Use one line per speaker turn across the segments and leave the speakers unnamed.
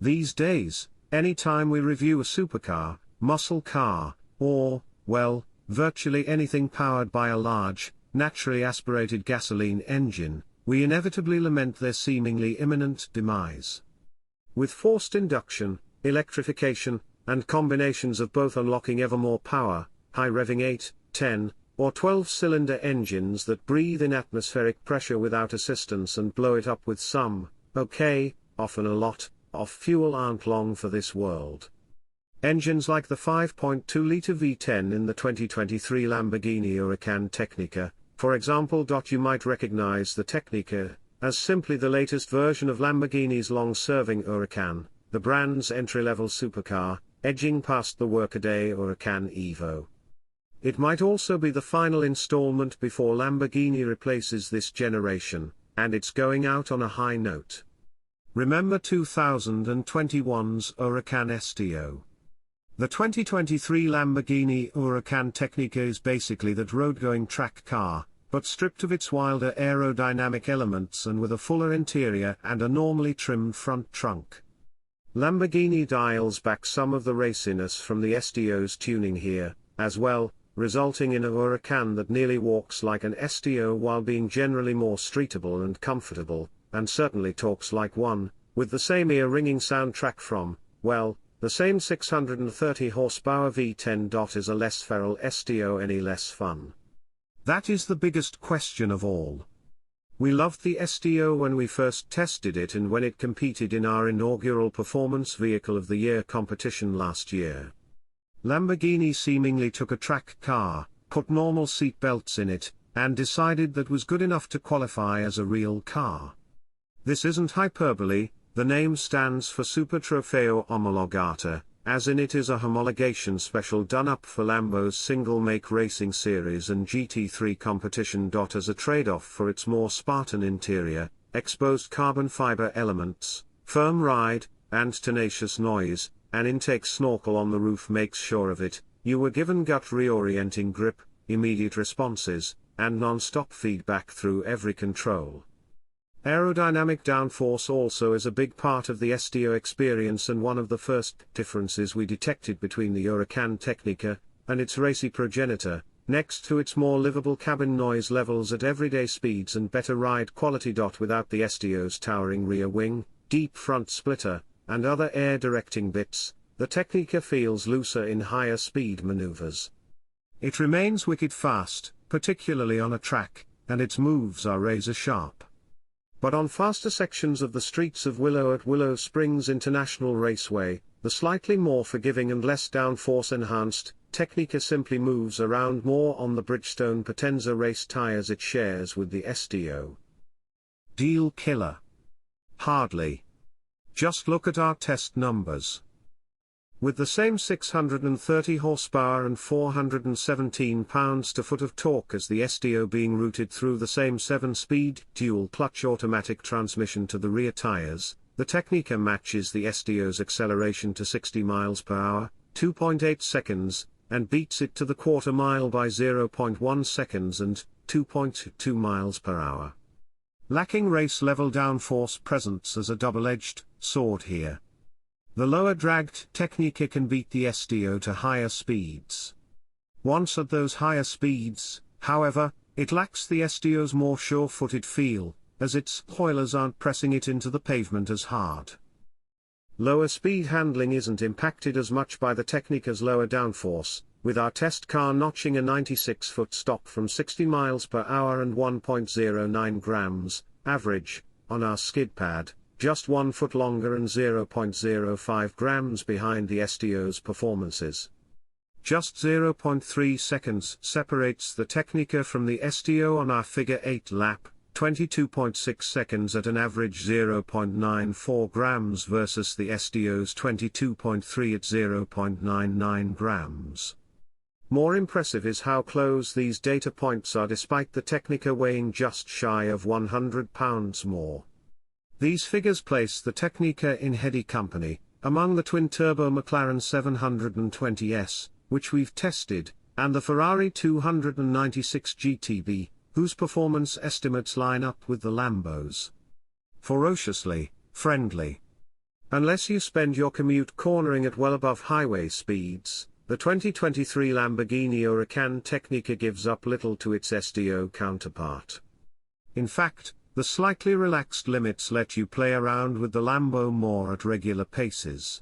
These days, anytime we review a supercar, muscle car, or, well, virtually anything powered by a large, naturally aspirated gasoline engine, we inevitably lament their seemingly imminent demise. With forced induction, electrification, and combinations of both unlocking ever more power, high-revving 8, 10, or 12-cylinder engines that breathe in atmospheric pressure without assistance and blow it up with some, okay, often a lot, of fuel aren't long for this world. Engines like the 5.2-liter V10 in the 2023 Lamborghini Huracán Tecnica, for example. You might recognize the Tecnica as simply the latest version of Lamborghini's long-serving Huracán, the brand's entry-level supercar, edging past the workaday Huracán Evo. It might also be the final installment before Lamborghini replaces this generation, and it's going out on a high note. Remember 2021's Huracán STO. The 2023 Lamborghini Huracán Tecnica is basically that road-going track car, but stripped of its wilder aerodynamic elements and with a fuller interior and a normally trimmed front trunk. Lamborghini dials back some of the raciness from the STO's tuning here, as well, resulting in a Huracán that nearly walks like an STO while being generally more streetable and comfortable, and certainly talks like one, with the same ear-ringing soundtrack from, well, the same 630 horsepower V10. Is a less feral STO any less fun? That is the biggest question of all. We loved the STO when we first tested it and when it competed in our inaugural Performance Vehicle of the Year competition last year. Lamborghini seemingly took a track car, put normal seat belts in it, and decided that was good enough to qualify as a real car. This isn't hyperbole, the name stands for Super Trofeo Omologata, as in it is a homologation special done up for Lambo's single-make racing series and GT3 competition. As a trade-off for its more Spartan interior, exposed carbon fiber elements, firm ride, and tenacious noise, an intake snorkel on the roof makes sure of it. You were given gut reorienting grip, immediate responses, and non-stop feedback through every control. Aerodynamic downforce also is a big part of the STO experience and one of the first differences we detected between the Huracán Tecnica and its racy progenitor, next to its more livable cabin noise levels at everyday speeds and better ride quality. Without the STO's towering rear wing, deep front splitter, and other air directing bits, the Tecnica feels looser in higher speed maneuvers. It remains wicked fast, particularly on a track, and its moves are razor sharp. But on faster sections of the streets of Willow at Willow Springs International Raceway, the slightly more forgiving and less downforce enhanced Tecnica simply moves around more on the Bridgestone Potenza race tires it shares with the STO. Deal killer? Hardly. Just look at our test numbers. With the same 630 horsepower and 417 pounds-to-foot of torque as the STO being routed through the same 7-speed dual-clutch automatic transmission to the rear tires, the Tecnica matches the STO's acceleration to 60 miles per hour, 2.8 seconds, and beats it to the quarter mile by 0.1 seconds and 2.2 miles per hour. Lacking race-level downforce presents as a double-edged sword here. The lower-dragged Tecnica can beat the STO to higher speeds. Once at those higher speeds, however, it lacks the STO's more sure-footed feel, as its spoilers aren't pressing it into the pavement as hard. Lower speed handling isn't impacted as much by the Tecnica's lower downforce, with our test car notching a 96-foot stop from 60 miles per hour and 1.09 grams, average, on our skid pad, just 1 foot longer and 0.05 grams behind the STO's performances. Just 0.3 seconds separates the Tecnica from the STO on our figure 8 lap, 22.6 seconds at an average 0.94 grams versus the STO's 22.3 at 0.99 grams. More impressive is how close these data points are despite the Tecnica weighing just shy of 100 pounds more. These figures place the Tecnica in heady company, among the twin-turbo McLaren 720S, which we've tested, and the Ferrari 296 GTB, whose performance estimates line up with the Lambos. Ferociously friendly. Unless you spend your commute cornering at well above highway speeds, the 2023 Lamborghini Huracán Tecnica gives up little to its STO counterpart. In fact, the slightly relaxed limits let you play around with the Lambo more at regular paces.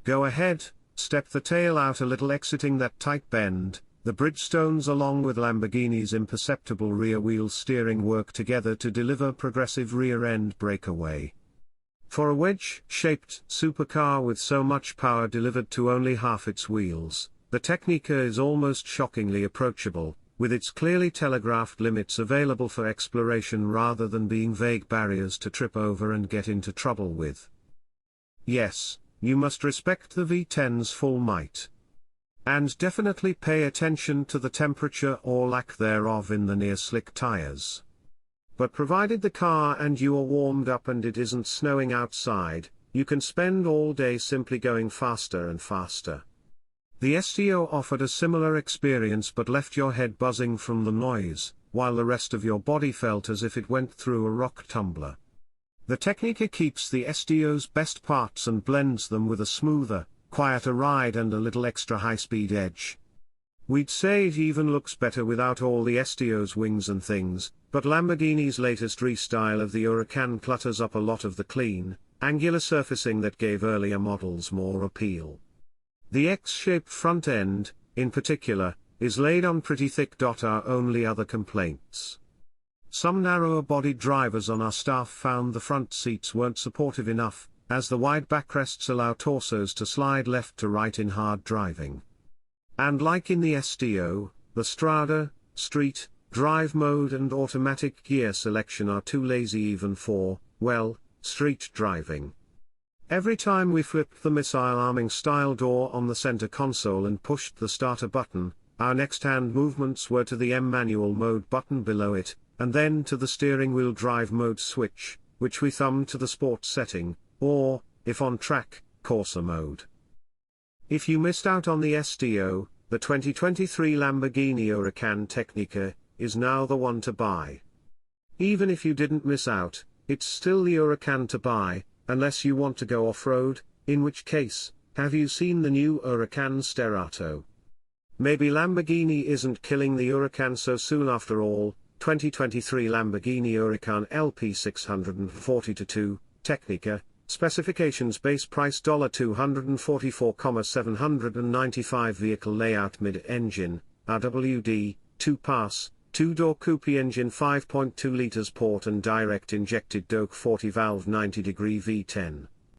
Go ahead, step the tail out a little exiting that tight bend. The Bridgestones along with Lamborghini's imperceptible rear wheel steering work together to deliver progressive rear-end breakaway. For a wedge-shaped supercar with so much power delivered to only half its wheels, the Tecnica is almost shockingly approachable, with its clearly telegraphed limits available for exploration rather than being vague barriers to trip over and get into trouble with. Yes, you must respect the V10's full might. And definitely pay attention to the temperature or lack thereof in the near-slick tires. But provided the car and you are warmed up and it isn't snowing outside, you can spend all day simply going faster and faster. The STO offered a similar experience but left your head buzzing from the noise, while the rest of your body felt as if it went through a rock tumbler. The Tecnica keeps the STO's best parts and blends them with a smoother, quieter ride and a little extra high-speed edge. We'd say it even looks better without all the STO's wings and things, but Lamborghini's latest restyle of the Huracán clutters up a lot of the clean, angular surfacing that gave earlier models more appeal. The X-shaped front end, in particular, is laid on pretty thick. Our only other complaints. Some narrower-bodied drivers on our staff found the front seats weren't supportive enough, as the wide backrests allow torsos to slide left to right in hard driving. And like in the STO, the Strada, Street, Drive mode and automatic gear selection are too lazy even for, well, street driving. Every time we flipped the missile-arming style door on the center console and pushed the starter button, our next hand movements were to the M manual mode button below it, and then to the steering wheel drive mode switch, which we thumbed to the sport setting, or, if on track, Corsa mode. If you missed out on the STO, the 2023 Lamborghini Huracán Tecnica is now the one to buy. Even if you didn't miss out, it's still the Huracán to buy, unless you want to go off-road, in which case, have you seen the new Huracán Sterato? Maybe Lamborghini isn't killing the Huracán so soon after all. 2023 Lamborghini Huracán LP-640-2, Tecnica, specifications base price $244,795 vehicle layout mid-engine, RWD, 2-pass, 2-door coupe engine 5.2 liters port and direct injected Doak 40 valve 90-degree V10.